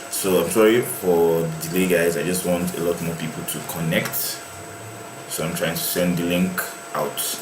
So I'm sorry for delay, guys. I just want a lot more people to connect, so I'm trying to send the link out.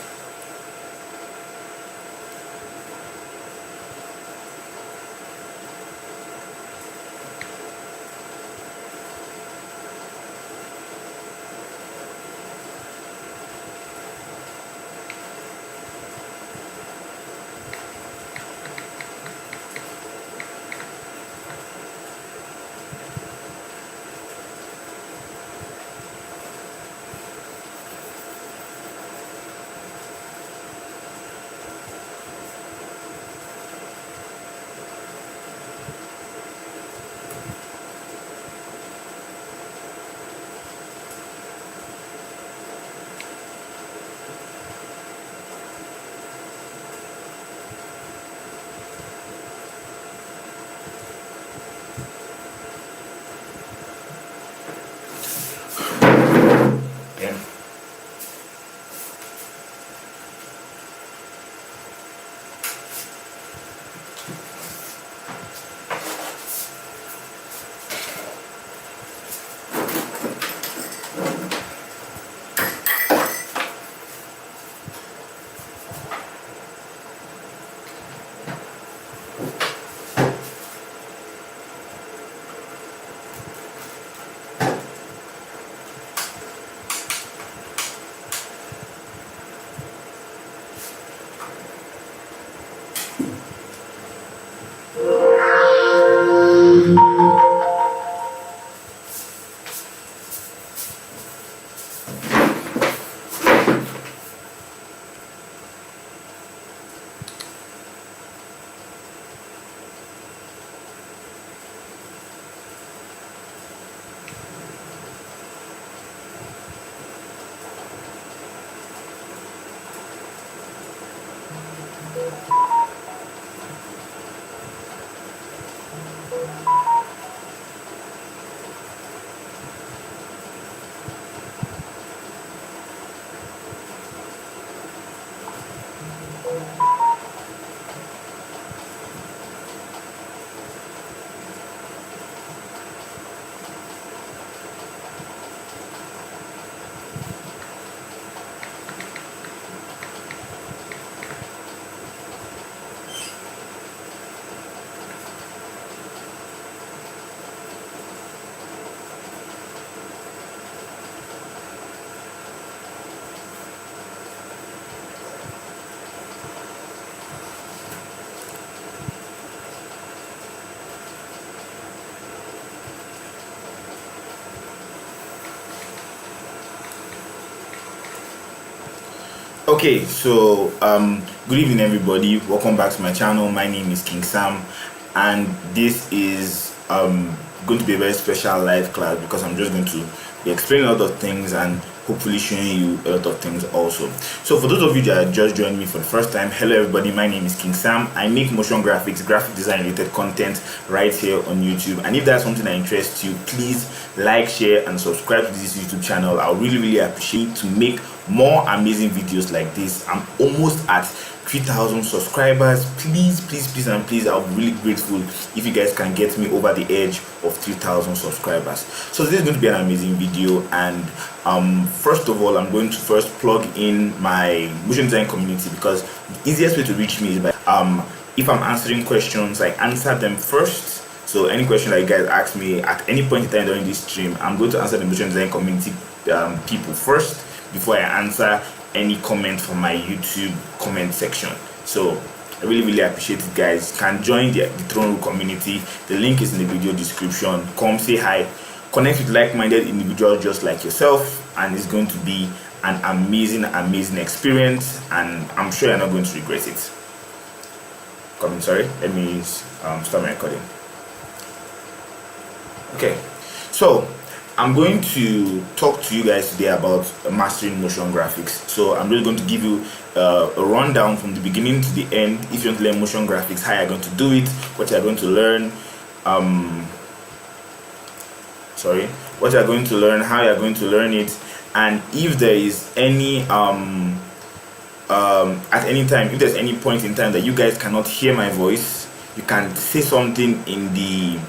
Yeah. Okay, so good evening, everybody. Welcome back to my channel. My name is King Sam, and this is going to be a very special live class because I'm just going to be explaining a lot of things and hopefully showing you a lot of things also. So for those of you that just joined me for the first time, hello everybody, my name is King Sam. I make motion graphics, graphic design related content right here on YouTube, and if that's something that interests you, please like, share and subscribe to this YouTube channel. I really appreciate to make more amazing videos like this. I'm almost at 3,000 subscribers. Please and please, I'll be really grateful if you guys can get me over the edge of 3,000 subscribers. So this is going to be an amazing video, and first of all, I'm going to first plug in my motion design community, because the easiest way to reach me is by if I'm answering questions, I answer them first. So any question that you guys ask me at any point in time during this stream, I'm going to answer the motion design community people first before I answer any comment from my YouTube comment section. So I really appreciate it, guys. You can join the Throne Room community. The link is in the video description. Come say hi, connect with like-minded individuals just like yourself, and it's going to be an amazing experience, and I'm sure you're not going to regret it. Sorry, let me start my recording. Okay, so I'm going to talk to you guys today about mastering motion graphics. So I'm just going to give you a rundown from the beginning to the end. If you want to learn motion graphics, how you're going to do it, what you're going to learn, what you're going to learn, how you're going to learn it, and if there is any at any time, if there's any point in time that you guys cannot hear my voice, You can say something in the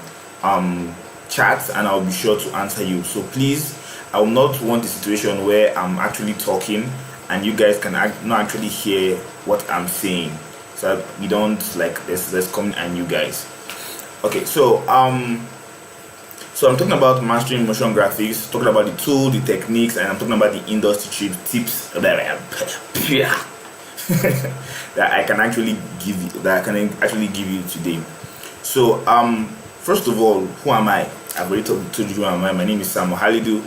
chat and I'll be sure to answer you. So please, I will not want a situation where I'm actually talking and you guys can not actually hear what I'm saying, so that we don't like let's come and you guys. Okay, so so I'm talking about mastering motion graphics, talking about the tool, the techniques, and I'm talking about the industry tips that I can actually give you today. So first of all, who am I? I've already told you who am I. My name is Sam Halidu.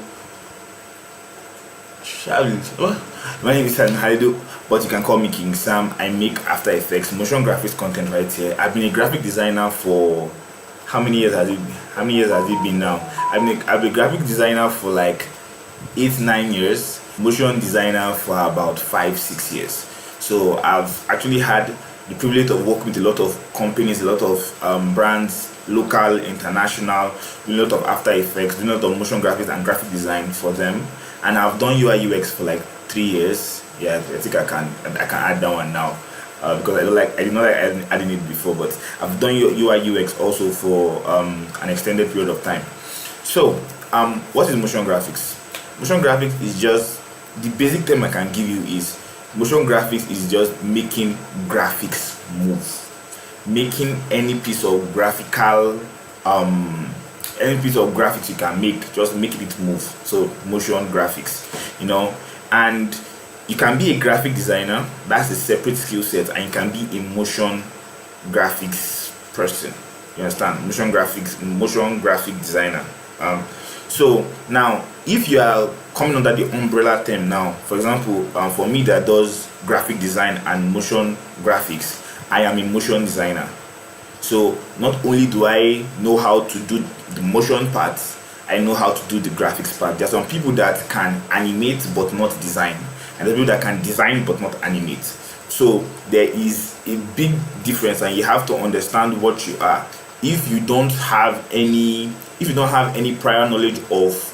My name is Sam Halidu, but you can call me King Sam. I make After Effects motion graphics content right here. I've been a graphic designer for how many years has it been now? I've been a graphic designer for like 8-9 years, motion designer for about 5-6 years. So I've actually had the privilege of working with a lot of companies, a lot of brands, local, international, doing a lot of After Effects, doing a lot of motion graphics and graphic design for them. And I've done UI UX for like 3 years. Yeah, I think I can add that one now. Because I did not like adding it before, but I've done UI UX also for an extended period of time. So what is motion graphics? Motion graphics is just, the basic term I can give you is, motion graphics is just making graphics move, making any piece of graphical any piece of graphics you can make, just make it move. So motion graphics, and you can be a graphic designer, that's a separate skill set, and you can be a motion graphics person. You understand? Motion graphic designer. So now, if you are coming under the umbrella term now, for example, for me that does graphic design and motion graphics, I am a motion designer. So not only do I know how to do the motion parts, I know how to do the graphics part. There are some people that can animate but not design, and there are people that can design but not animate. So there is a big difference, and you have to understand what you are. If you don't have any prior knowledge of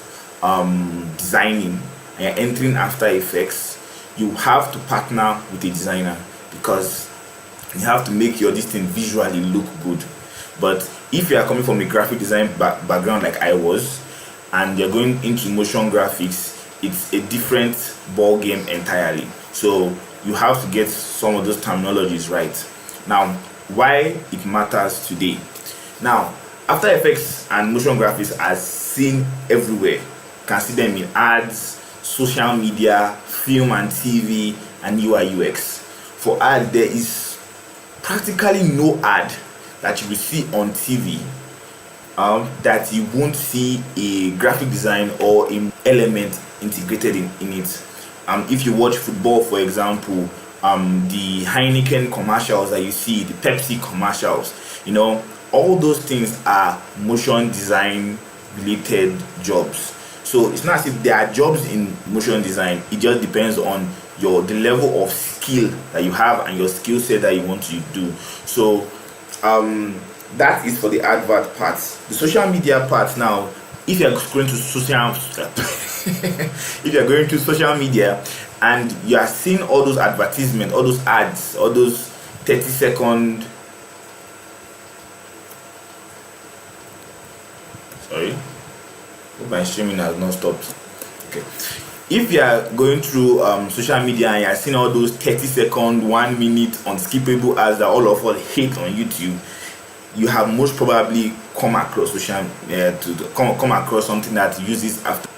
designing and you're entering After Effects, you have to partner with a designer, because you have to make your this thing visually look good. But if you are coming from a graphic design background like I was, and you're going into motion graphics, it's a different ball game entirely. So you have to get some of those terminologies right. Now, why it matters today. Now, After Effects and motion graphics are seen everywhere. You can see them in ads, social media, film and TV, and UI UX. For ads, there is practically no ad that you will see on TV that you won't see a graphic design or an element integrated in it. If you watch football, for example, the Heineken commercials that you see, the Pepsi commercials, all those things are motion design related jobs. So it's not as if there are jobs in motion design, it just depends on the level of skill that you have and your skill set that you want to do. So that is for the advert part. The social media part now, if you're going to social media and you are seeing all those advertisements, all those ads, all those 30-second, sorry, hope my streaming has not stopped. Okay, if you are going through social media and you are seeing all those 30-second, 1 minute unskippable ads that all of us hate on YouTube, you have most probably come across come across something that uses After.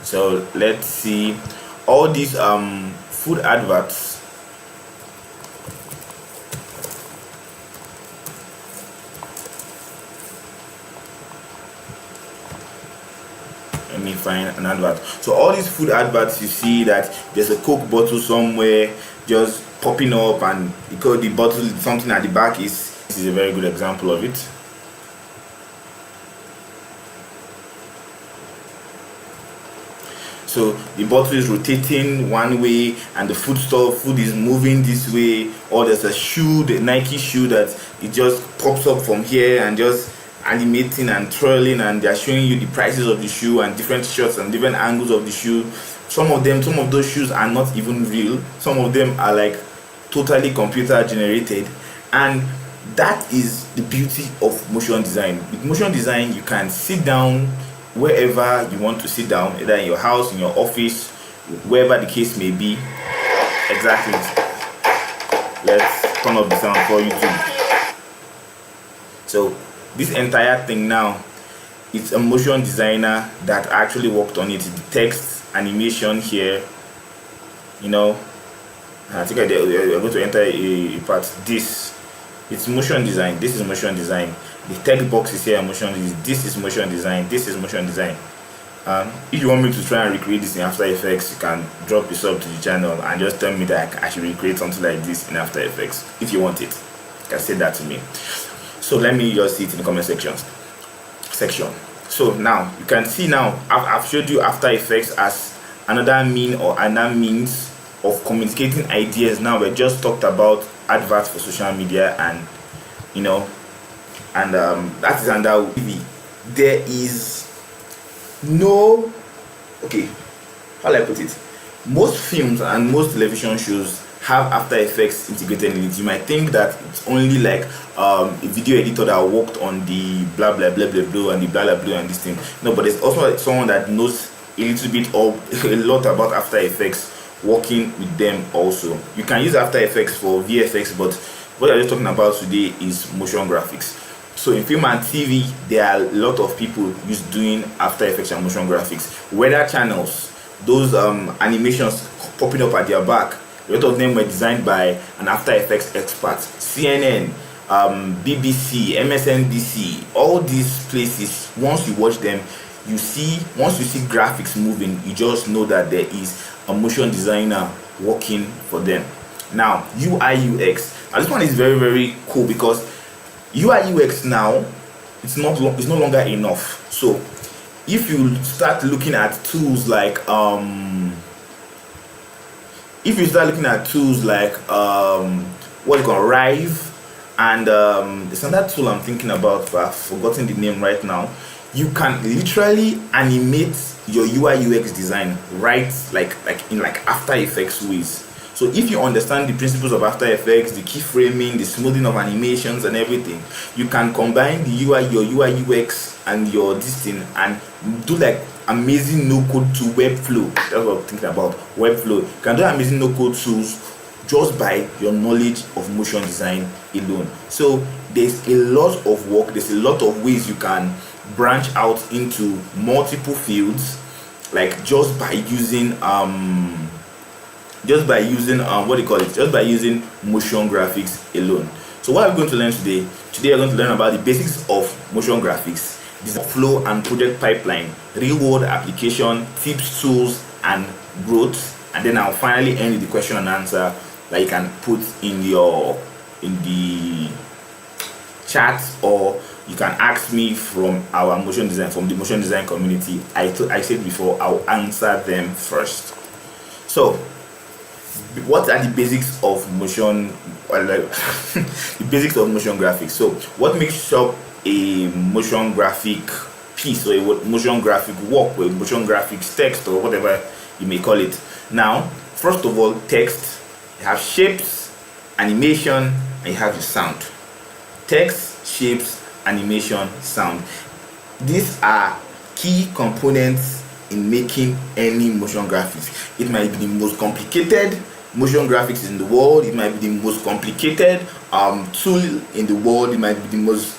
So let's see, all these food adverts. Let me find an advert. So all these food adverts, you see that there's a Coke bottle somewhere just popping up, and because the bottle, something at the back is a very good example of it. So the bottle is rotating one way and the food is moving this way, or there's a shoe, the Nike shoe, that it just pops up from here and just animating and twirling, and they're showing you the prices of the shoe and different shots and different angles of the shoe. Some of those shoes are not even real. Some of them are like totally computer generated, and that is the beauty of motion design. With motion design, you can sit down wherever you want to sit down, either in your house, in your office, wherever the case may be. Exactly. Let's turn up the sound for YouTube. So this entire thing now, it's a motion designer that actually worked on it. The text, animation here, you know. I think I'm going to enter a part. This, it's motion design. This is motion design. The text box is here. Motion. This is motion design. This is motion design. If you want me to try and recreate this in After Effects, you can drop a sub to the channel and just tell me that I should recreate something like this in After Effects. If you want it, you can say that to me. So let me just see it in the comment section. So now you can see now I've showed you After Effects as another means of communicating ideas. Now we just talked about adverts for social media, and that is under TV. There is no, okay, how do I put it? Most films and most television shows have After Effects integrated in it. You might think that it's only like a video editor that worked on the blah blah blah blah blah and the blah blah blah and this thing. No, but there's also someone that knows a little bit or a lot about After Effects working with them also. You can use After Effects for VFX, but what I'm just talking about today is motion graphics. So in film and TV, there are a lot of people doing After Effects and motion graphics. Weather channels, those animations popping up at their back, a lot of them were designed by an After Effects expert. CNN, BBC, MSNBC, all these places, once you watch them, once you see graphics moving, you just know that there is a motion designer working for them. Now, UI UX. Now this one is very, very cool because UI UX now, it's no longer enough. So if you start looking at tools like what you call Rive, and there's another tool I'm thinking about, but I've forgotten the name right now. You can literally animate your UI UX design right like in After Effects ways. So if you understand the principles of After Effects, the keyframing, the smoothing of animations and everything, you can combine your UI UX and your this thing and do like amazing no-code to Webflow. That's what I'm thinking about. Webflow. You can do amazing no-code tools just by your knowledge of motion design alone. So there's a lot of work, there's a lot of ways you can branch out into multiple fields, like just by using motion graphics alone. So what are we going to learn today? Today we're going to learn about the basics of motion graphics, design flow and project pipeline, real world application, tips, tools and growth, and then I'll finally end with the question and answer that you can put in the chat, or you can ask me from the motion design community. I said before, I'll answer them first. So what are the basics of motion the basics of motion graphics? So what makes up a motion graphic piece, or a motion graphic work, or a motion graphics text, or whatever you may call it? Now, first of all, text. You have shapes, animation, and you have the sound. Text, shapes, animation, sound. These are key components in making any motion graphics. It might be the most complicated motion graphics in the world. It might be the most complicated tool in the world. It might be the most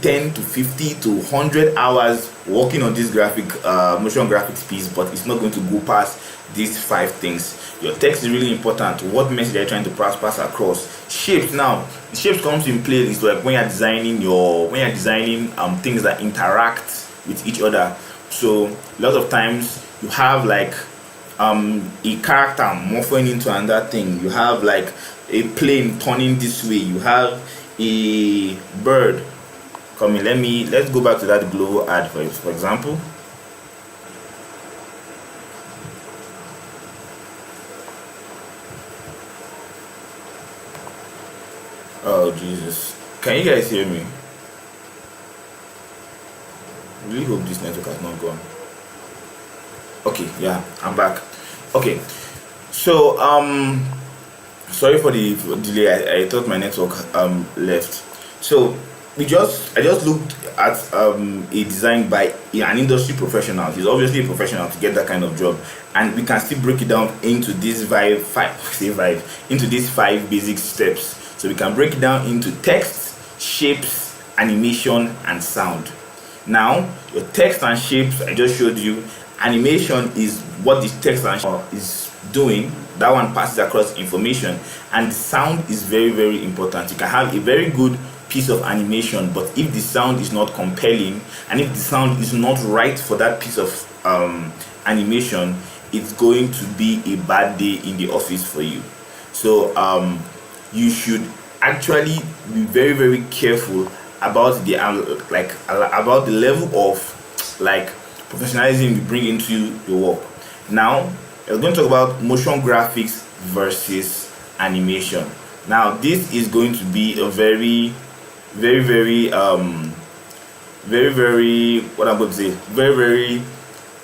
10 to 50 to 100 hours working on this motion graphics piece, but it's not going to go past these 5 things. Your text is really important. What message are you trying to pass across? Shapes. Now, the shapes comes in play is like when you're designing things that interact with each other. So a lot of times you have like a character morphing into another thing. You have like a plane turning this way. You have a bird coming. Let's go back to that Glovo ad for example. Oh Jesus, can you guys hear me? I really hope this network has not gone. Okay, yeah, I'm back. Okay, so Sorry for the delay. I thought my network left. So I just looked at a design by an industry professional. He's obviously a professional to get that kind of job, and we can still break it down into these into these five basic steps. So we can break it down into text, shapes, animation, and sound. Now, your text and shapes, I just showed you. Animation is what the text and shape is doing. That one passes across information, and the sound is very, very important. You can have a very good piece of animation, but if the sound is not compelling and if the sound is not right for that piece of animation, it's going to be a bad day in the office for you. So you should actually be very, very careful about the about the level of like professionalism you bring into your work. Now we're going to talk about motion graphics versus animation. Now this is going to be a very, very, very what I'm going to say, very, very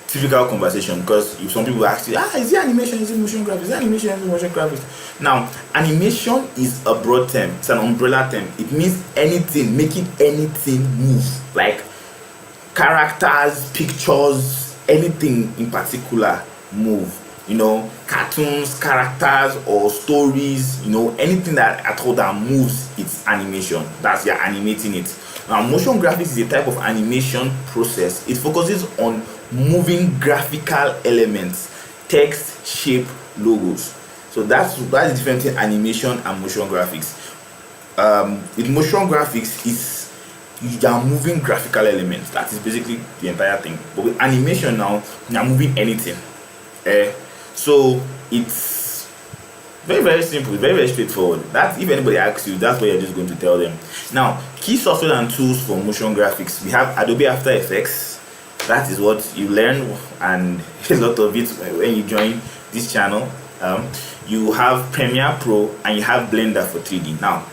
typical conversation, because if some people ask you, is it animation, is it motion graphics, is it animation, is it motion graphics? Now animation is a broad term, it's an umbrella term. It means anything, making anything move, like characters, pictures, anything in particular move. Cartoons, characters, or stories, anything that at all that moves, it's animation. That's, you're animating it. Now motion graphics is a type of animation process. It focuses on moving graphical elements, text, shape, logos. So that's the difference between animation and motion graphics. With motion graphics, you are moving graphical elements. That is basically the entire thing. But with animation now, you are moving anything. So it's very, very simple, very, very straightforward. That if anybody asks you, that's what you're just going to tell them. Now, key software and tools for motion graphics. We have Adobe After Effects. That is what you learn, and a lot of it when you join this channel. You have Premiere Pro and you have Blender for 3D. Now,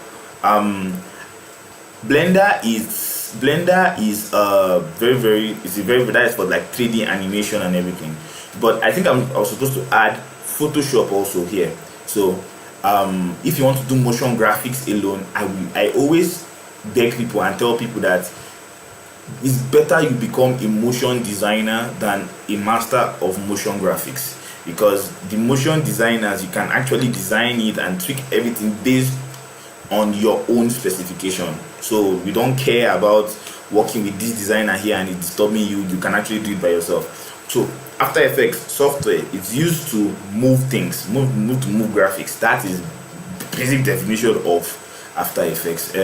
Blender is that is for like 3D animation and everything. But I think I was supposed to add Photoshop also here. So if you want to do motion graphics alone, I always beg people and tell people that it's better you become a motion designer than a master of motion graphics, because the motion designers, you can actually design it and tweak everything based on your own specification. So we don't care about working with this designer here and it's disturbing you. You can actually do it by yourself. So After Effects software is used to move things, move graphics. That is the basic definition of After Effects.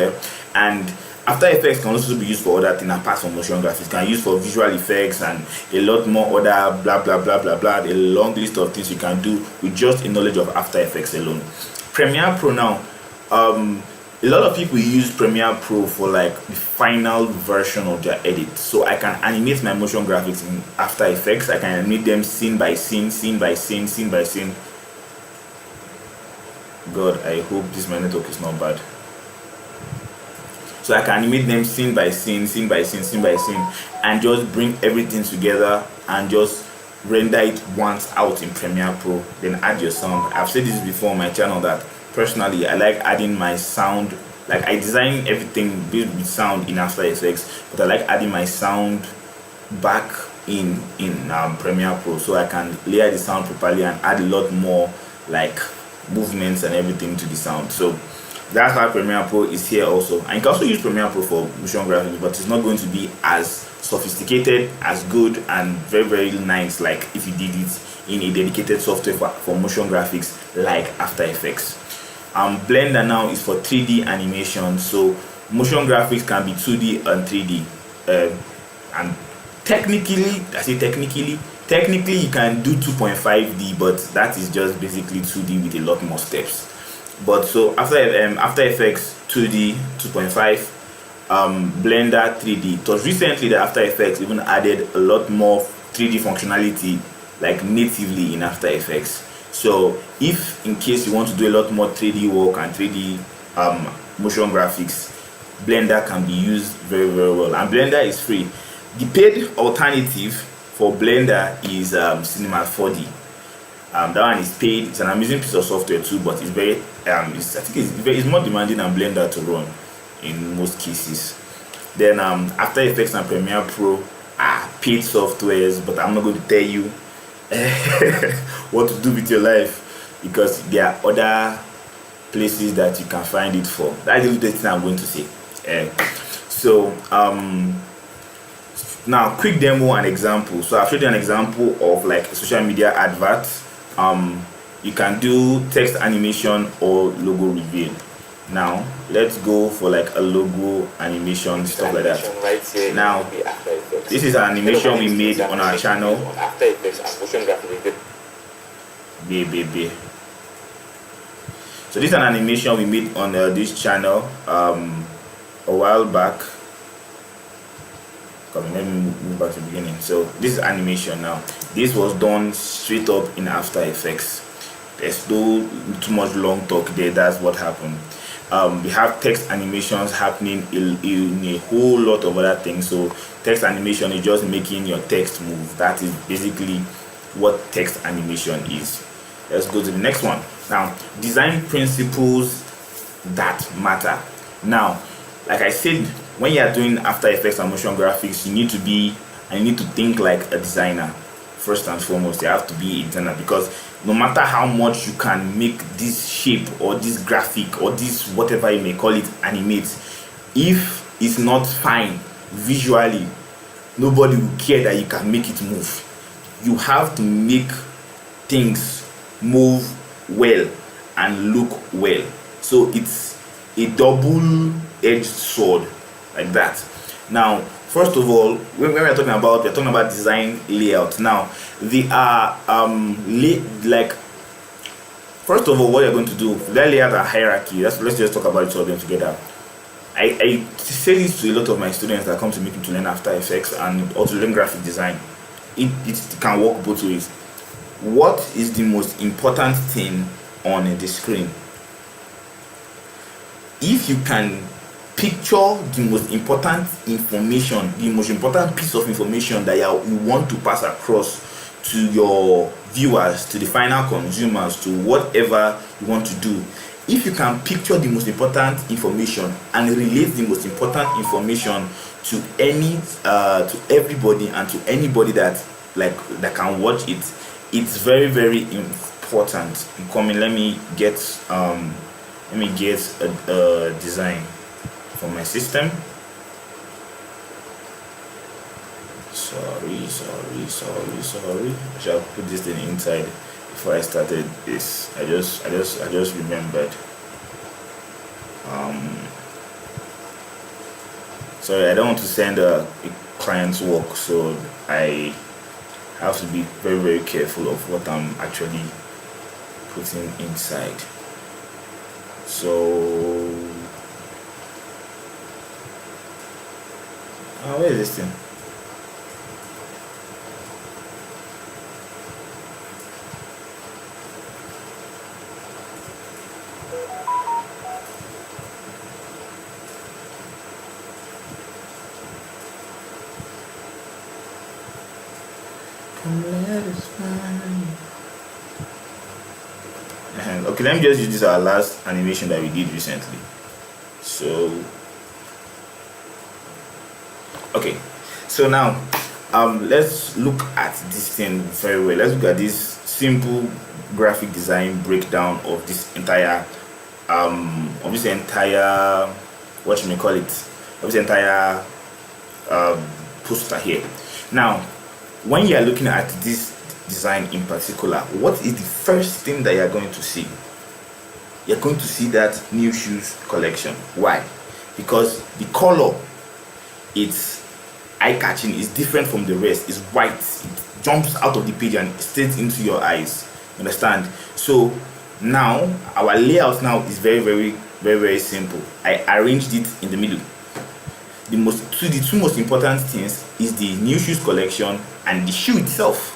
And After Effects can also be used for other things apart from motion graphics. It can be used for visual effects and a lot more other blah blah blah blah blah. A long list of things you can do with just a knowledge of After Effects alone. Premiere Pro now, a lot of people use Premiere Pro for like the final version of their edit. So I can animate my motion graphics in After Effects. I can animate them scene by scene, scene by scene, scene by scene. God, I hope this my network is not bad. So I can animate them scene by scene, scene by scene, scene by scene, and just bring everything together and just render it once out in Premiere Pro. Then add your sound. I've said this before on my channel that personally I like adding my sound. Like I design everything built with sound in After Effects, but I like adding my sound back in Premiere Pro, so I can layer the sound properly and add a lot more like movements and everything to the sound. So that's why Premiere Pro is here also. And you can also use Premiere Pro for motion graphics, but it's not going to be as sophisticated, as good, and very, very nice like if you did it in a dedicated software for motion graphics like After Effects. Blender now is for 3D animation. So motion graphics can be 2D and 3D. And technically you can do 2.5D, but that is just basically 2D with a lot more steps. But so After Effects 2D, 2.5, Blender 3D. It was recently that After Effects even added a lot more 3D functionality like natively in After Effects. So if in case you want to do a lot more 3D work and 3D motion graphics, Blender can be used very, very well. And Blender is free. The paid alternative for Blender is Cinema 4D. That one is paid. It's an amazing piece of software too, but it's very I think it's more demanding than Blender to run in most cases. Then After Effects and Premiere Pro are paid softwares, but I'm not going to tell you what to do with your life, because there are other places that you can find it for. That's the only thing I'm going to say. So now, quick demo and example. So I've showed you an example of like a social media advert. You can do text animation or logo reveal. Now let's go for like a logo animation, stuff like that. Right, now this is an animation we made on our channel. After Effects and motion graphic. So this is an animation we made on this channel a while back. Let me move back to the beginning. So this is animation. Now this was done straight up in After Effects. There's no too much long talk there. That's what happened. We have text animations happening in a whole lot of other things. So text animation is just making your text move. That is basically what text animation is. Let's go to the next one. Now, design principles that matter. Now, like I said, when you are doing After Effects and motion graphics, you need to think like a designer. First and foremost, you have to be a designer, because no matter how much you can make this shape or this graphic or this whatever you may call it animate, if it's not fine visually, nobody will care that you can make it move. You have to make things move well and look well. So it's a double-edged sword like that. Now, first of all, when we're talking about design layout. Now, they are first of all, what you're going to do, that layout and hierarchy. Let's just talk about each of them together. I say this to a lot of my students that come to me to learn After Effects and also learn graphic design. It can work both ways. What is the most important thing on the screen? If you can picture the most important information, the most important piece of information that you want to pass across to your viewers, to the final consumers, to whatever you want to do, if you can picture the most important information and relate the most important information to everybody and to anybody that can watch it, it's very, very important. Let me get a design for my system. Sorry. I shall put this thing inside before I started this. I just remembered. Sorry, I don't want to send a client's work, so I have to be very, very careful of what I'm actually putting inside. So where is this thing? Okay, let me just use this our last animation that we did recently. So okay, so now let's look at this thing very well. Let's look at this simple graphic design breakdown of this entire poster here. Now, when you are looking at this design in particular, what is the first thing that you're going to see? You're going to see that new shoes collection. Why? Because the color, it's eye-catching, is different from the rest. It's white, it jumps out of the page and stays into your eyes. Understand? So now our layout now is very, very, very, very simple. I arranged it in the middle. The two most important things is the new shoes collection and the shoe itself.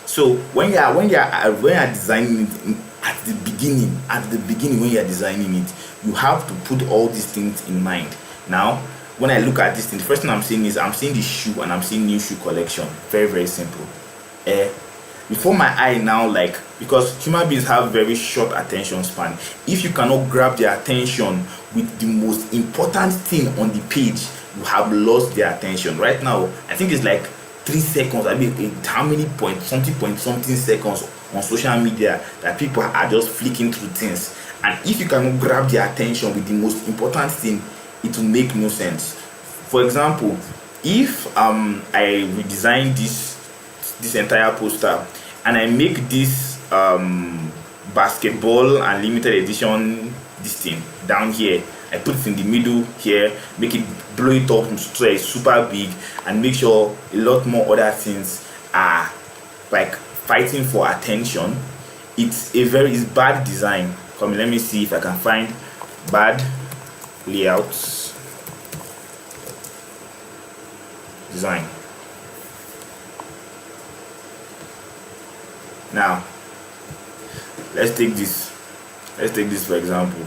So when you are designing it at the beginning when you are designing it, you have to put all these things in mind. Now, when I look at this thing, the first thing I'm seeing is I'm seeing the shoe and I'm seeing new shoe collection. Very, very simple. before my eye now, like, because human beings have very short attention span. If you cannot grab their attention with the most important thing on the page, you have lost their attention. Right now, I think it's like 3 seconds. I mean, how many point something seconds on social media that people are just flicking through things. And if you cannot grab their attention with the most important thing, it will make no sense. For example, if I redesign this entire poster and I make this basketball and limited edition this thing down here, I put it in the middle here, make it, blow it up so it's super big, and make sure a lot more other things are like fighting for attention. It's bad design. Come, let me see if I can find bad layouts design. Now let's take this for example.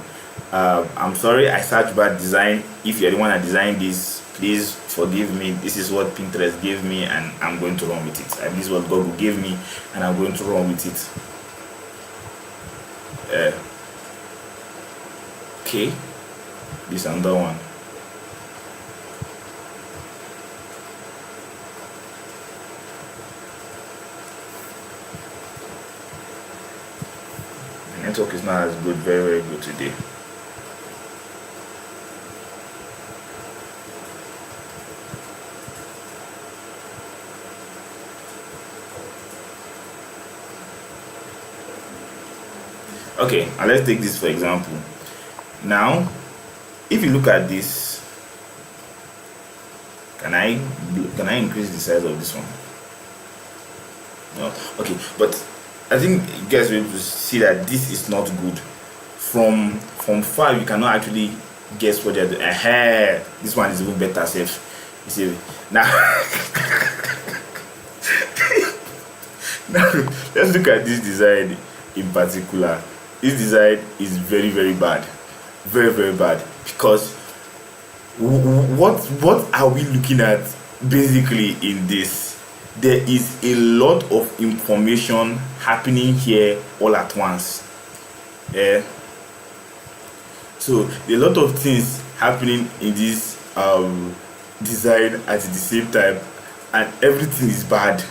I'm sorry I searched bad design. If you're the one that designed this, please forgive me. This is what Pinterest gave me and I'm going to run with it. And this is what Google gave me and I'm going to run with it. Okay, this another one. The network is not as good, very good today. Okay, and let's take this for example. Now, if you look at this, can I increase the size of this one? No. Okay, but I think you guys will be able to see that this is not good. From far, you cannot actually guess what they're doing. This one is even better safe. You see now. Now let's look at this design in particular. This design is very bad, very bad, because what are we looking at basically in this? There is a lot of information happening here all at once. So a lot of things happening in this design at the same time, and everything is bad.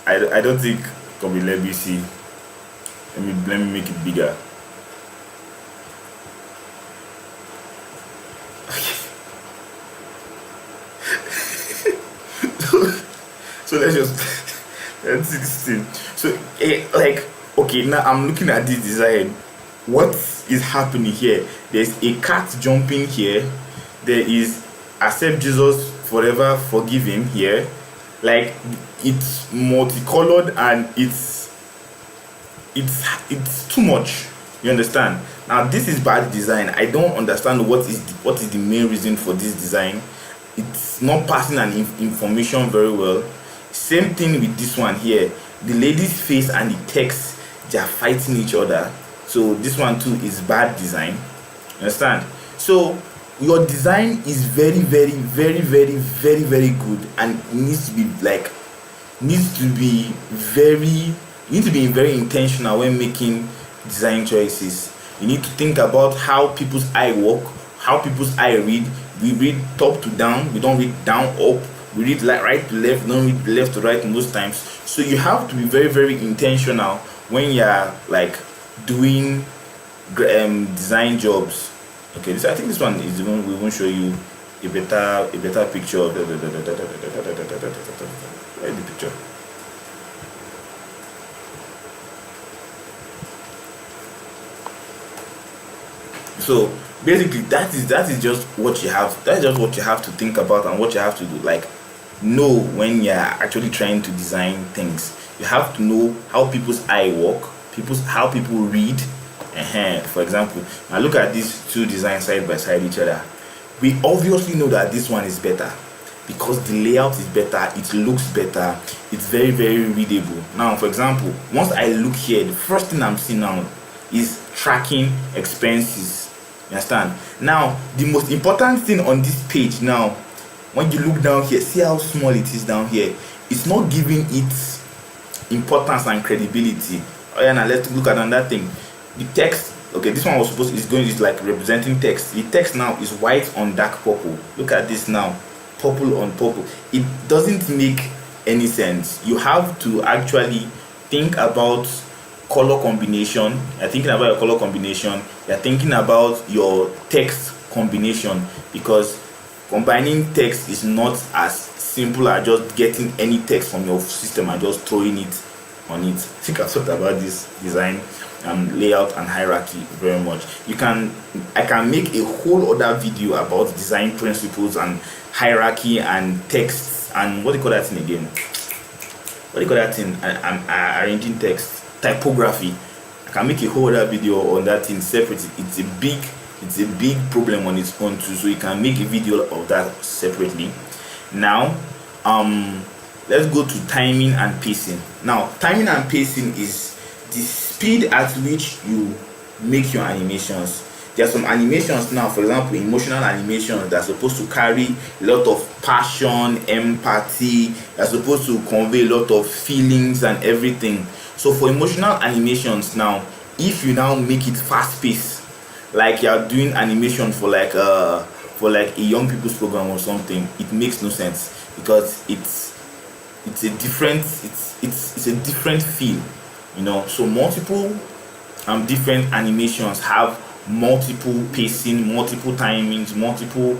I don't think. Come on, let me see. Let me make it bigger. So let's see this thing. So like, okay, now I'm looking at this design. What is happening here? There's a cat jumping here. There is accept Jesus forever, forgive him here. Like, it's multicolored and it's too much. You understand? Now this is bad design. I don't understand what is the main reason for this design. It's not passing an information very well. Same thing with this one here. The lady's face and the text, they are fighting each other. So this one too is bad design. You understand? So your design is very good, and needs to be very intentional when making design choices. You need to think about how people's eye work, how people's eye read. We read top to down, we don't read down up. We read like right to left, don't read left to right most times. So you have to be very intentional when you're like doing design jobs. Okay, I think this one is even, we won't show you a better picture of the picture. So basically that is just what you have. That's just what you have to think about and what you have to do. Like, know when you're actually trying to design things. You have to know how people's eye work, how people read. For example, now look at these two designs side by side each other. We obviously know that this one is better because the layout is better, it looks better, it's very readable. Now, for example, once I look here, the first thing I'm seeing now is tracking expenses. You understand? Now, the most important thing on this page now, when you look down here, see how small it is down here. It's not giving it importance and credibility. Oh yeah, now let's look at another thing. The text, okay, this one was supposed is like representing text. The text now is white on dark purple. Look at this now, purple on purple. It doesn't make any sense. You have to actually think about color combination. You're thinking about your color combination. You're thinking about your text combination, because combining text is not as simple as just getting any text from your system and just throwing it on it. I think I've talked about this design layout and hierarchy very much. I can make a whole other video about design principles and hierarchy and text and what do you call that thing again? What do you call that thing? Arranging text, typography. I can make a whole other video on that thing separate. It's a big problem on its own too, so you can make a video of that separately. Now let's go to timing and pacing. Now timing and pacing is the speed at which you make your animations. There are some animations now, for example emotional animations, that are supposed to carry a lot of passion, empathy, they're supposed to convey a lot of feelings and everything. So for emotional animations now, if you now make it fast paced, like you're doing animation for like a young people's program or something, it makes no sense, because it's a different feel, you know. So multiple different animations have multiple pacing, multiple timings, multiple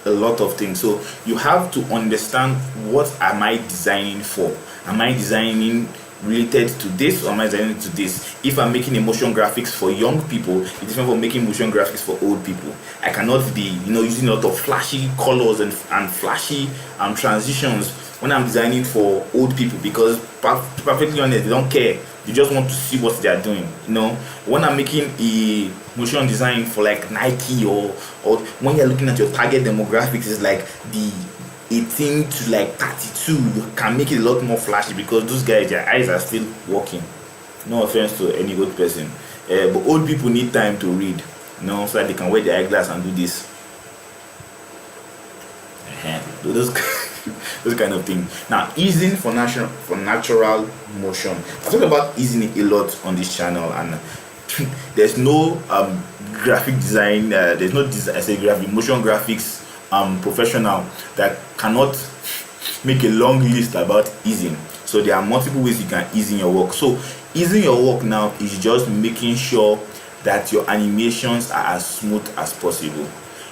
a lot of things. So you have to understand, what am I designing for? Am I designing related to this, or am I designing to this? If I'm making motion graphics for young people, it's different from making motion graphics for old people. I cannot be, using a lot of flashy colors and flashy transitions when I'm designing for old people, because perfectly honest, they don't care. They just want to see what they are doing. When I'm making a motion design for like Nike, or when you're looking at your target demographics, is like the 18 to like 32, you can make it a lot more flashy, because those guys, their eyes are still working. No offense to any old person, but old people need time to read, so that they can wear their eyeglass and do this. Those kind of thing. Now, easing for natural motion. I talk about easing a lot on this channel, and there's no graphic design. There's no motion graphics professional that cannot make a long list about easing. So there are multiple ways you can ease in your work. So easing your work now is just making sure that your animations are as smooth as possible.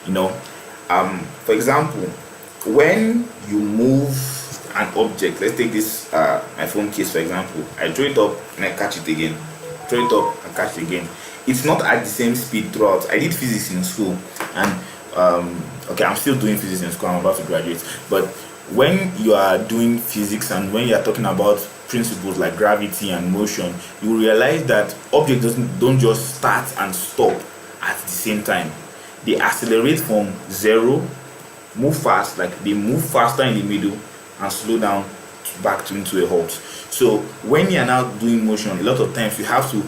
For example, when you move an object, let's take this my phone case for example. I throw it up and I catch it again, throw it up and catch it again. It's not at the same speed throughout. I did physics in school, and okay, I'm still doing physics in school, I'm about to graduate. But when you are doing physics and when you are talking about principles like gravity and motion, you will realize that objects don't just start and stop at the same time. They accelerate from zero, move fast, like they move faster in the middle and slow down back into a halt. So when you are now doing motion, a lot of times you have to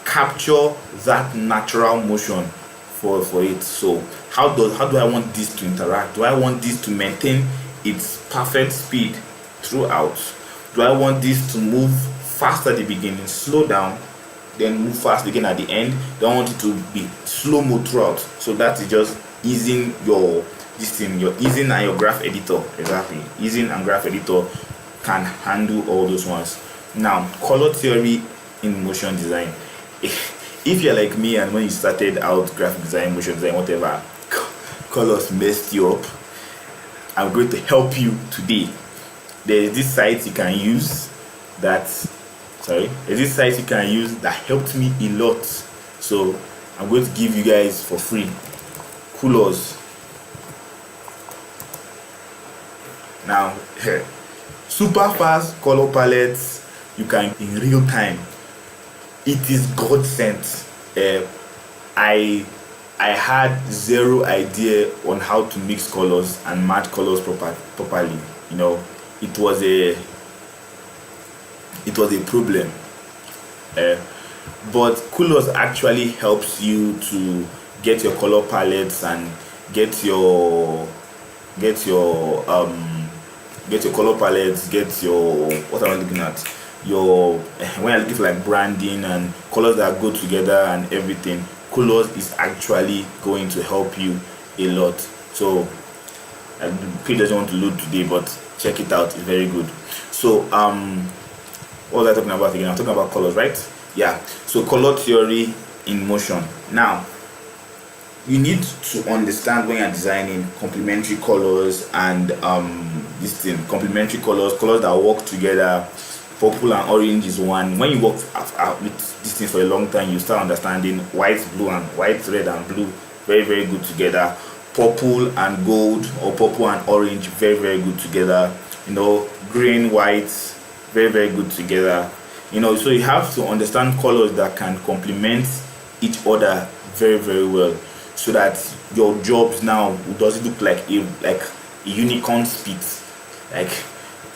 capture that natural motion for it. So how do I want this to interact? Do I want this to maintain its perfect speed throughout? Do I want this to move fast at the beginning, slow down, then move fast again at the end? Do I want it to be slow mo throughout? So that is just easing your easing and your graph editor. Exactly, easing and graph editor can handle all those ones. Now, color theory in motion design. If you're like me and when you started out graphic design, motion design, whatever, colors messed you up, I'm going to help you today. There's this site you can use that helped me a lot. So I'm going to give you guys for free colors. Now, super fast color palettes you can in real time. It is God sent. I had zero idea on how to mix colors and match colors properly. It was a problem. But colors actually helps you to get your color palettes and get your color palettes, get your, what am I looking at? your when you're looking for like branding and colors that go together and everything, colors is actually going to help you a lot. So the page doesn't want to load today, but check it out, it's very good. So what was I talking about again? I'm talking about colors, right? Yeah. So color theory in motion. Now you need to understand when you're designing complementary colors and this thing, complementary colors that work together. Purple and orange is one. When you work with this thing for a long time, you start understanding white, blue, and white, red, and blue very, very good together. Purple and gold, or purple and orange, very, very good together. Green, white, very, very good together. So you have to understand colors that can complement each other very, very well, so that your jobs now doesn't look like a unicorn spit. Like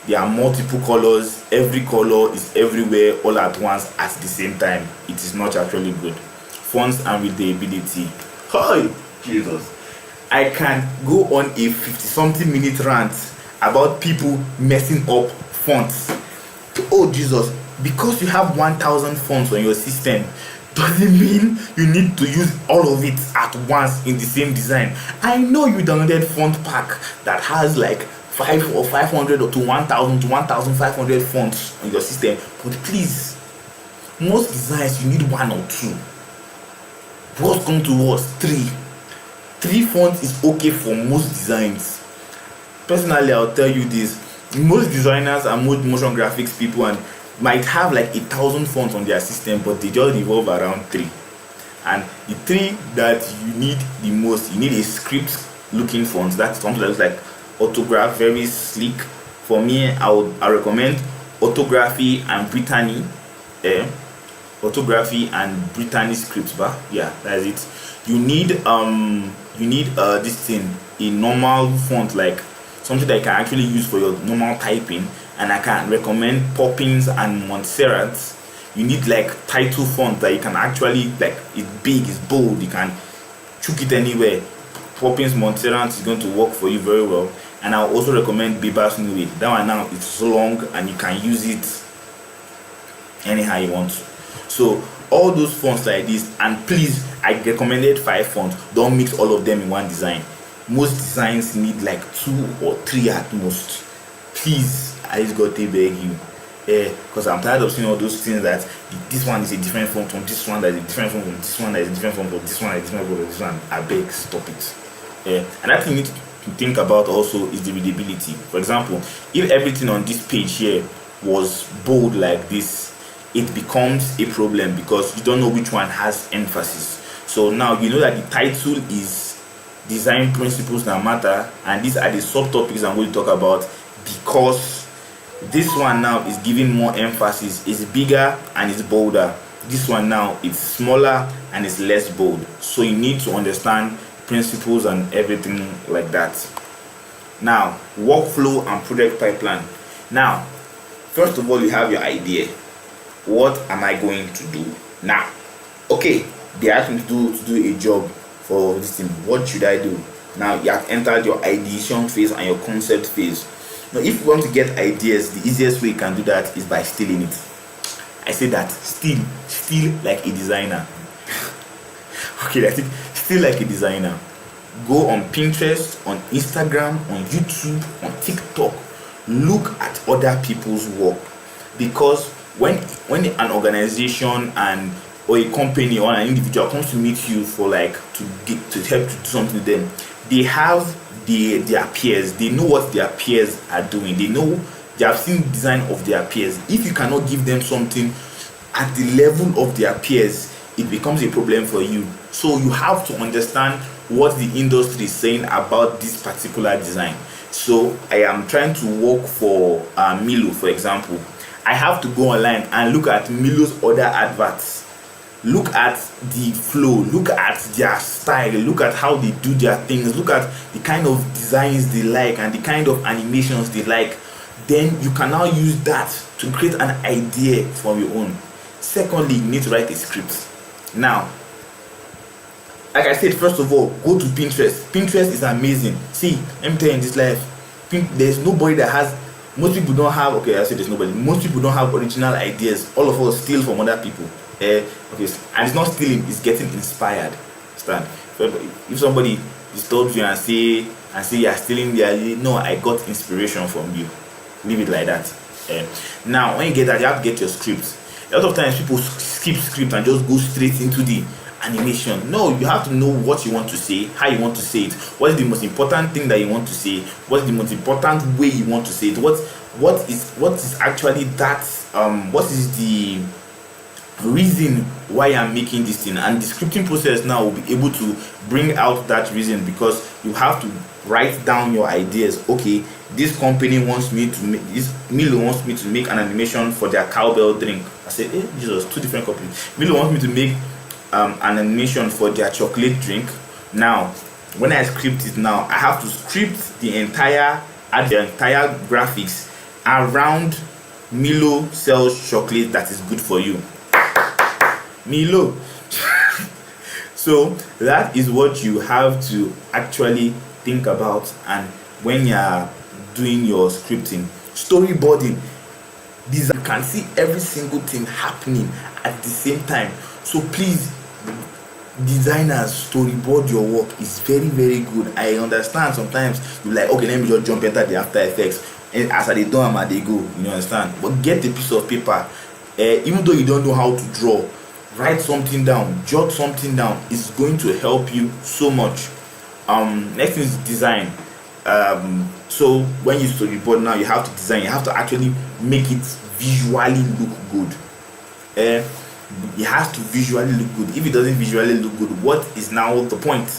there are multiple colors, every color is everywhere all at once at the same time. It is not actually good. Fonts and readability. Hi, Jesus. I can go on a 50-something minute rant about people messing up fonts. Oh Jesus, because you have 1,000 fonts on your system doesn't mean you need to use all of it at once in the same design. I know you downloaded font pack that has like 500 or to 1,000 to 1,500 fonts on your system, but please, most designs you need one or two. What's come to us? Three fonts is okay for most designs. Personally, I'll tell you this: most designers and most motion graphics people and might have like 1,000 fonts on their system, but they just revolve around 3. And the 3 that you need the most, you need a script looking font. That's something that looks like autograph, very sleek. For me, I recommend orthography and Brittany. Orthography and Brittany scripts bar. Yeah, that's it. You need this thing, a normal font, like something that you can actually use for your normal typing. And I can recommend Poppins and Montserrat. You need like title font that you can actually, like, it's big, it's bold, you can chook it anywhere. Poppins Montserrat is going to work for you very well. And I'll also recommend Bibas New. That one now, it's long and you can use it anyhow you want to. So all those fonts like this, and please, I recommended 5 fonts. Don't mix all of them in one design. Most designs need like 2 or 3 at most. Please, I just got to beg you, because I'm tired of seeing all those things that this one is a different font from this one, that is a different font from this one, that is a different font from this one, that is a different font from this one. I beg, stop it. Another thing you need to think about also is the readability. For example, if everything on this page here was bold like this, it becomes a problem because you don't know which one has emphasis. So now you know that the title is design principles that matter, and these are the subtopics I'm going to talk about, because this one now is giving more emphasis, it's bigger and it's bolder. This one now it's smaller and it's less bold. So you need to understand principles and everything like that. Now, workflow and project pipeline. Now, first of all, you have your idea. What am I going to do now? Okay, they asked me to do a job for this thing. What should I do? Now you have entered your ideation phase and your concept phase. Now, if you want to get ideas, the easiest way you can do that is by stealing it. I say that, steal like a designer. Okay, that's it. Steal like a designer. Go on Pinterest, on Instagram, on YouTube, on TikTok. Look at other people's work, because when an organization or a company or an individual comes to meet you for like to help to do something to them, they have their peers. They know what their peers are doing. They have seen the design of their peers. If you cannot give them something at the level of their peers, it becomes a problem for you. So you have to understand what the industry is saying about this particular design. So I am trying to work for Milo, for example. I have to go online and look at Milo's other adverts. Look at the flow, look at their style, look at how they do their things, look at the kind of designs they like and the kind of animations they like. Then you can now use that to create an idea for your own. Secondly, you need to write a script. Now, like I said, first of all, go to Pinterest. Pinterest is amazing. See, let me tell you, in this life, there's nobody that has Most people don't have, okay, I say there's nobody, most people don't have original ideas. All of us steal from other people. Okay, and it's not stealing, it's getting inspired. Understand? So if somebody disturbs you and say you're stealing their idea, no, I got inspiration from you. Leave it like that. Now when you get that, you have to get your script. A lot of times people skip script and just go straight into the animation. No, you have to know what you want to say, how you want to say it, what is the most important thing that you want to say, what is the most important way you want to say it, what is actually that what is the reason why I'm making this thing. And the scripting process now will be able to bring out that reason, because you have to write down your ideas. Okay, this company wants me to make, this Milo wants me to make an animation for their cowbell drink. I said, hey Jesus, two different companies. Milo wants me to make an animation for their chocolate drink. Now when I script it, now I have to script the entire graphics around Milo sells chocolate that is good for you. Milo. So that is what you have to actually think about. And when you're doing your scripting, storyboarding, these you can see every single thing happening at the same time. So please, designers, storyboard your work is very, very good. I understand sometimes you're like, okay, let me just jump into the After Effects, and as I do them, they go, you understand? But get a piece of paper, even though you don't know how to draw, write something down, jot something down. It's going to help you so much. Next is design. So when you storyboard, now you have to design, you have to actually make it visually look good. It has to visually look good. If it doesn't visually look good, what is now the point?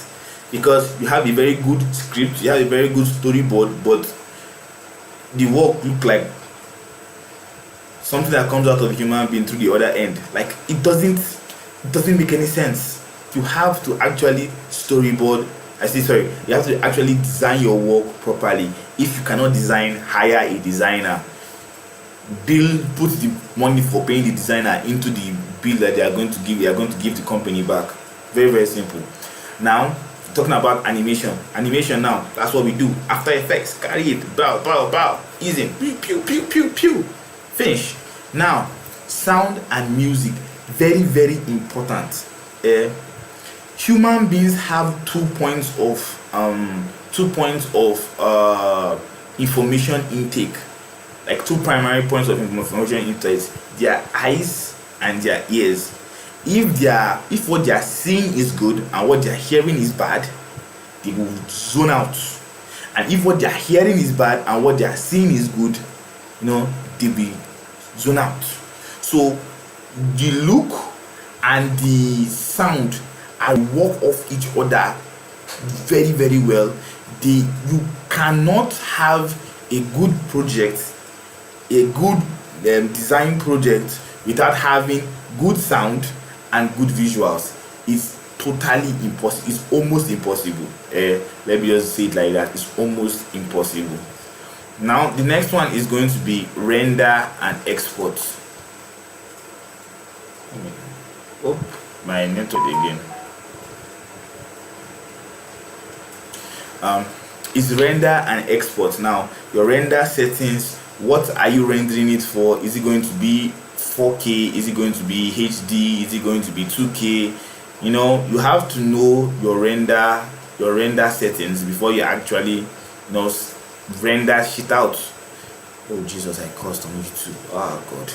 Because you have a very good script, you have a very good storyboard, but the work look like something that comes out of a human being through the other end. Like it doesn't make any sense. You have to actually storyboard. You have to actually design your work properly. If you cannot design, hire a designer. Put the money for paying the designer into the bill that they are going to give the company back. Very, very simple. Now talking about animation now, that's what we do. After Effects, carry it, bow, easy, pew pew pew pew, finish. Now sound and music, very, very important. Human beings have 2 points of information intake, like 2 primary points of information intake: their eyes and their ears. If what they are seeing is good and what they are hearing is bad, they will zone out. And if what they are hearing is bad and what they are seeing is good, they will zone out. So the look and the sound are work off each other very, very well. You cannot have a good project, a good design project, without having good sound and good visuals. It's totally impossible. It's almost impossible. Let me just say it like that. It's almost impossible. Now the next one is going to be render and export. Oh, my network again. Is render and export. Now your render settings, what are you rendering it for? Is it going to be 4K? Is it going to be HD? Is it going to be 2K? You have to know your render settings before you actually render shit out. Oh Jesus, I cursed on YouTube. Oh God.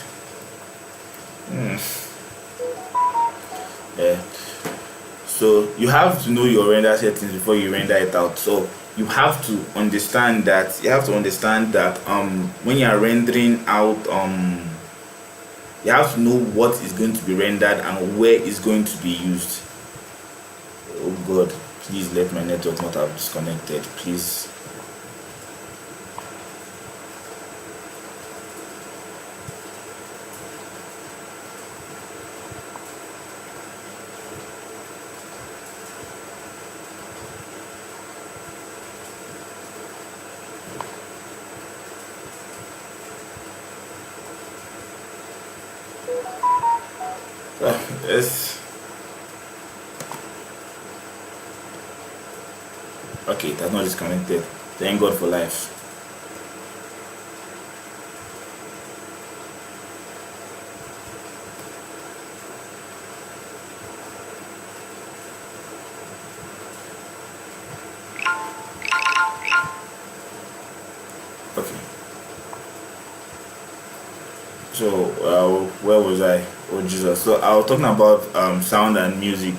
So you have to know your render settings before you render it out. So you have to understand that when you are rendering out, you have to know what is going to be rendered and where it's going to be used. Oh God, please let my network not have disconnected, please. Yes. Okay, that's not disconnected. Thank God for life. So, where was I? Oh, Jesus. So, I was talking about sound and music.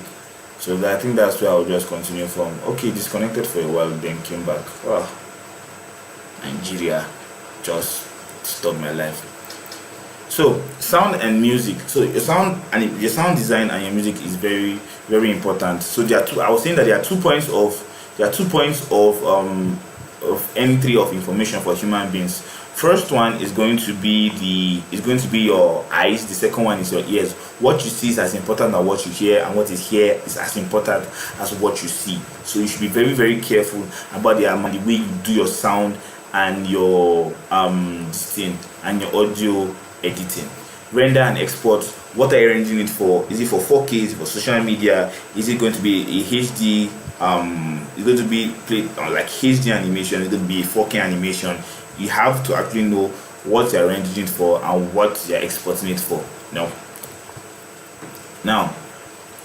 So, I think that's where I'll just continue from. Okay, disconnected for a while, then came back. Oh, Nigeria just stopped my life. So, sound and music. So, your sound design and your music is very, very important. So, there are two. I was saying that there are 2 points of entry of information for human beings. First one is going to be your eyes. The second one is your ears. What you see is as important as what you hear, and what is here is as important as what you see. So you should be very, very careful about the way you do your sound and your this thing and your audio editing. Render and export. What are you rendering it for? Is it for 4K? Is it for social media? Is it going to be a HD? It's going to be played on like HD animation. It's going to be a 4K animation. You have to actually know what you're rendering it for and what you're exporting it for. Now,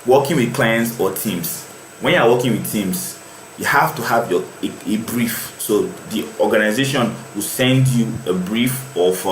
working with clients or teams. When you're working with teams, you have to have a brief. So the organization will send you a brief of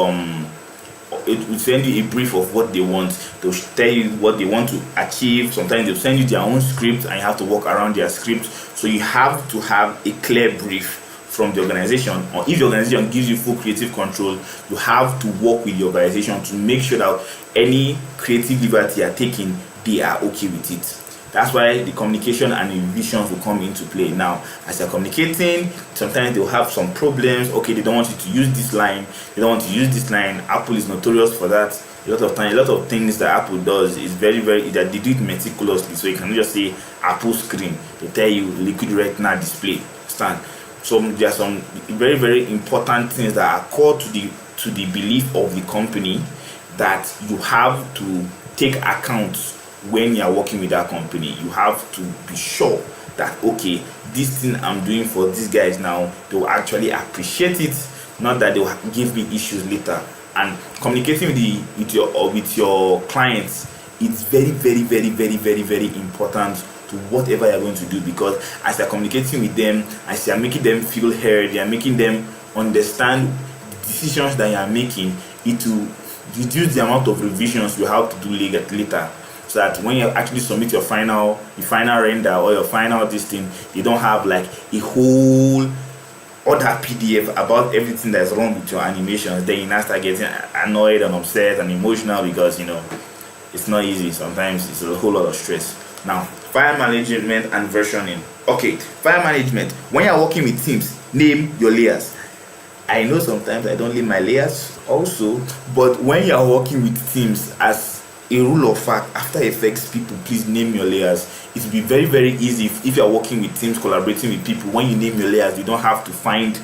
it will send you a brief of what they want. They'll tell you what they want to achieve. Sometimes they'll send you their own script and you have to work around their script. So you have to have a clear brief from the organization, or if the organization gives you full creative control, you have to work with the organization to make sure that any creative liberty you are taking, they are okay with it. That's why the communication and the visions will come into play. Now, as you're communicating, sometimes they'll have some problems. Okay, they don't want you to use this line. They don't want to use this line. Apple is notorious for that. A lot of things that Apple does is very, very, that they do it meticulously. So you can just say Apple screen. They tell you liquid retina display. Stand. So there are some very, very important things that are core to the belief of the company that you have to take account when you are working with that company. You have to be sure that okay, this thing I'm doing for these guys now, they will actually appreciate it, not that they will give me issues later. And communicating with your clients, it's very, very, very, very, very, very important to whatever you're going to do, because as you're communicating with them, as you're making them feel heard, you're making them understand the decisions that you're making, it will reduce the amount of revisions you have to do later, so that when you actually submit your final render or your final this thing, you don't have like a whole other PDF about everything that's wrong with your animations. Then you now start getting annoyed and upset and emotional, because it's not easy. Sometimes it's a whole lot of stress. Now, file management and versioning. Okay, file management. When you're working with teams, name your layers. I know sometimes I don't name my layers also, but when you're working with teams, as a rule of fact, After Effects people, please name your layers. It will be very, very easy if you're working with teams, collaborating with people. When you name your layers, you don't have to find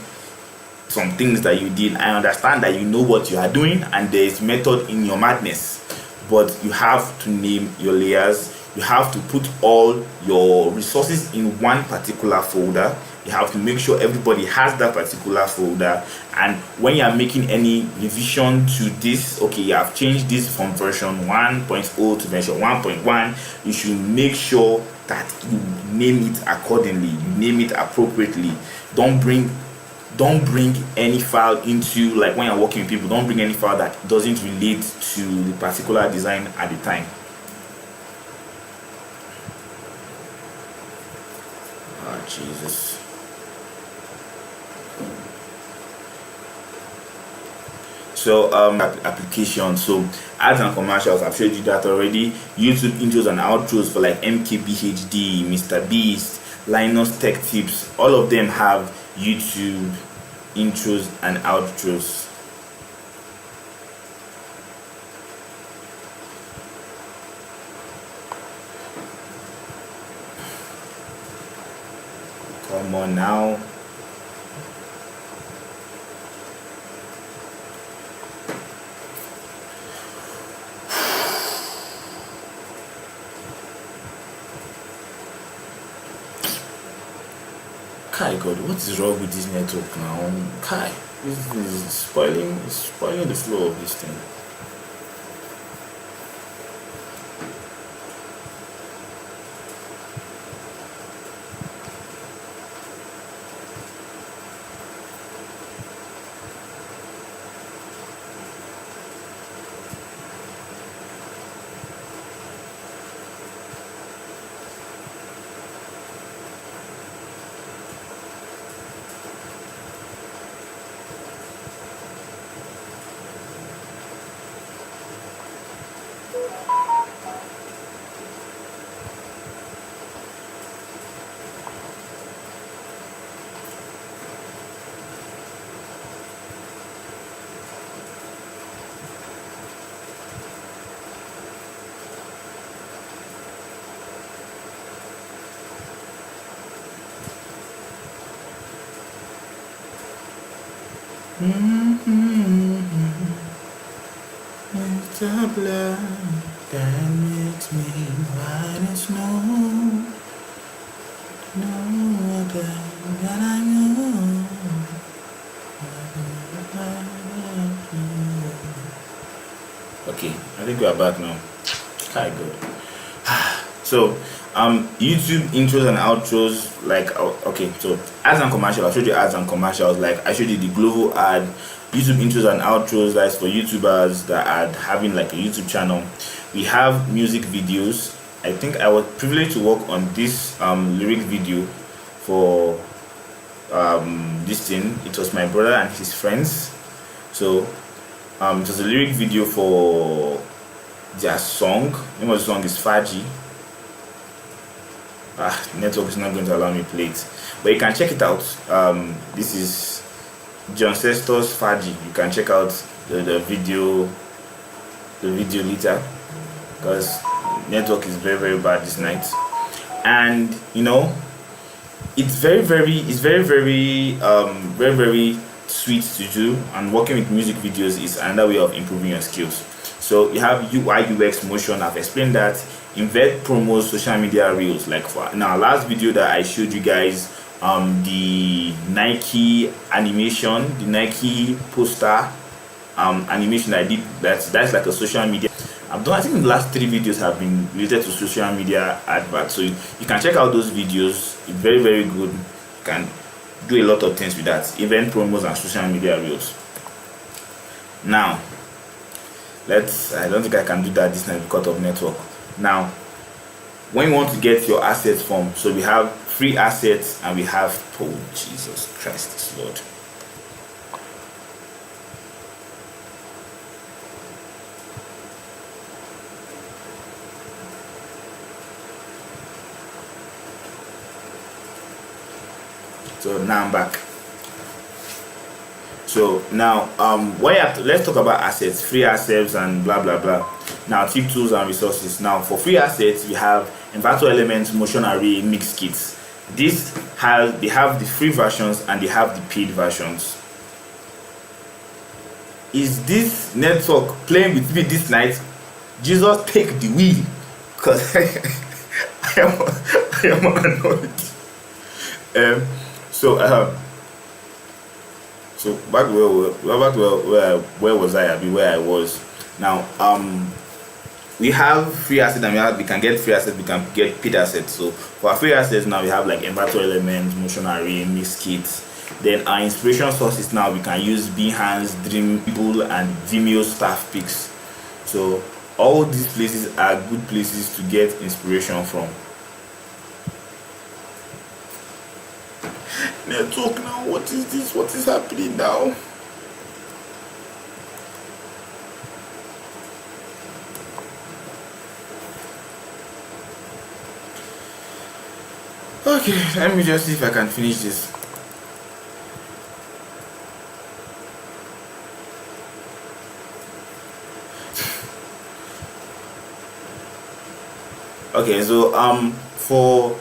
some things that you did. I understand that you know what you are doing and there is method in your madness, but you have to name your layers. You have to put all your resources in one particular folder. You have to make sure everybody has that particular folder. And when you are making any revision to this, okay, you have changed this from version 1.0 to version 1.1, you should make sure that you name it accordingly, you name it appropriately. Don't bring any file into, like when you're working with people, don't bring any file that doesn't relate to the particular design at the time. Oh, Jesus. So application. So ads and commercials, I've showed you that already. YouTube intros and outros for like MKBHD, Mr. Beast, Linus Tech Tips, all of them have YouTube intros and outros. Come on now. Kai, God, what is wrong with this network now? Kai, this is spoiling the flow of this thing. Mm-hmm. It's the blood that makes me white as snow. No other than I know. Okay, I think we are back now. Hi, good. So, YouTube intros and outros, like, okay, so ads and commercials. I showed you ads and commercials. Like, I showed you the global ad, YouTube intros and outros. That's for YouTubers that are having like a YouTube channel. We have music videos. I think I was privileged to work on this lyric video for this thing. It was my brother and his friends. So, it was a lyric video for their song. The name of the song is Faji. Network is not going to allow me to play it, but you can check it out. This is John Sesto's Faji. You can check out the video later, because network is very bad this night. And you know, it's very sweet to do, and working with music videos is another way of improving your skills. So you have UI UX motion. I've explained that. Invert promos, social media reels. Like for in our last video that I showed you guys, the Nike animation, the Nike poster animation I did, that's like a social media. I've done, I think the last 3 videos have been related to social media adverts, so you can check out those videos. It's very good. You can do a lot of things with that, event promos and social media reels. Now I don't think I can do that this time because of network. Now, when you want to get your assets from, so we have free assets and we have, oh Jesus Christ this Lord. So now I'm back. So now let's talk about assets, free assets and blah blah blah. Now, tip, tools and resources. Now, for free assets, we have Envato Elements, Motion Array, Mix Kits. They have the free versions and they have the paid versions. Is this network playing with me this night? Jesus, take the wheel, because I am annoyed. So back where was I? Where I was now. We have free assets and we can get free assets, we can get paid assets. So for our free assets now, we have like Envato Elements, Motion Array, Mix Kits. Then our inspiration sources now, we can use Behance, Dreamable and Vimeo staff picks. So all these places are good places to get inspiration from. Network now, what is this? What is happening now? Okay, let me just see if I can finish this. Okay, so for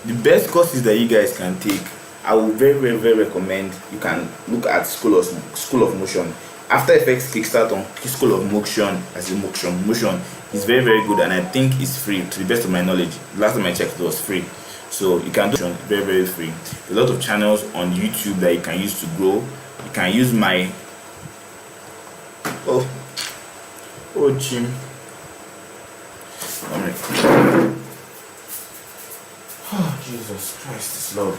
the best courses that you guys can take, I would very recommend you can look at School of Motion. After Effects Kickstart on School of Motion motion is very good, and I think it's free to the best of my knowledge. Last time I checked, it was free. So you can do very free. A lot of channels on YouTube that you can use to grow. You can use my Jim. Oh Jesus Christ is Lord.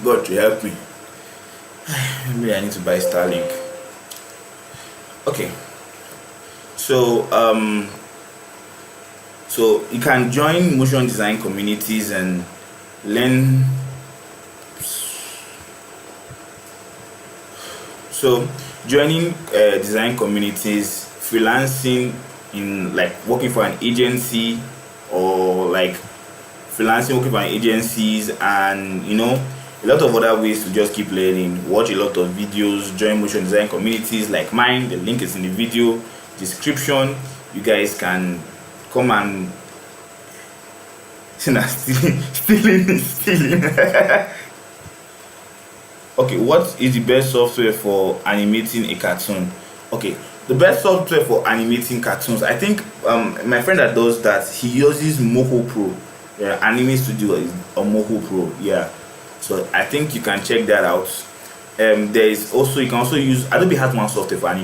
God to help me. Maybe I need to buy Starlink. Okay. So So you can join motion design communities and learn. So joining design communities, freelancing in like working for an agency, or like freelancing working for agencies, and a lot of other ways to just keep learning. Watch a lot of videos, join motion design communities like mine. The link is in the video description. You guys can come and stealing. Okay, what is the best software for animating a cartoon? Okay, the best software for animating cartoons, I think my friend that does that, he uses Moho Pro. Yeah, Anime Studio is a Moho Pro. Yeah, so I think you can check that out. There is also, you can also use Adobe has one software for anime.